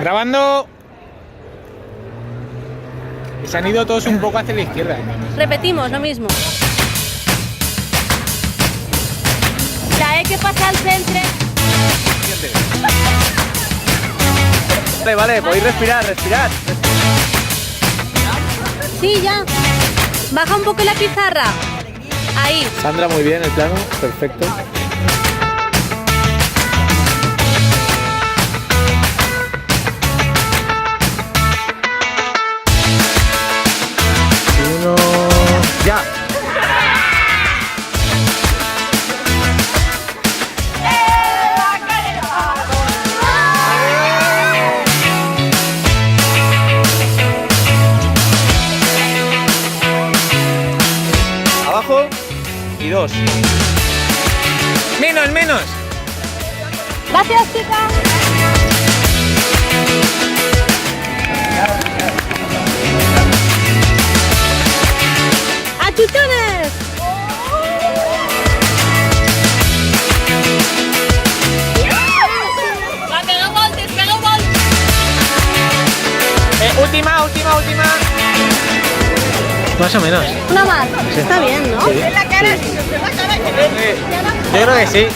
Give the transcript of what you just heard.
Grabando. Se han ido todos un poco hacia la izquierda. Repetimos lo mismo. La E que pasa al centro. Vale, podéis respirar. Sí, ya. Baja un poco la pizarra. Ahí. Sandra, muy bien el plano, perfecto. Uno, ya. Abajo y 2. Menos. Gracias, chicas. ¡Achuchones! Última. Más o menos. Una más. Está bien, ¿no? Yo creo que sí.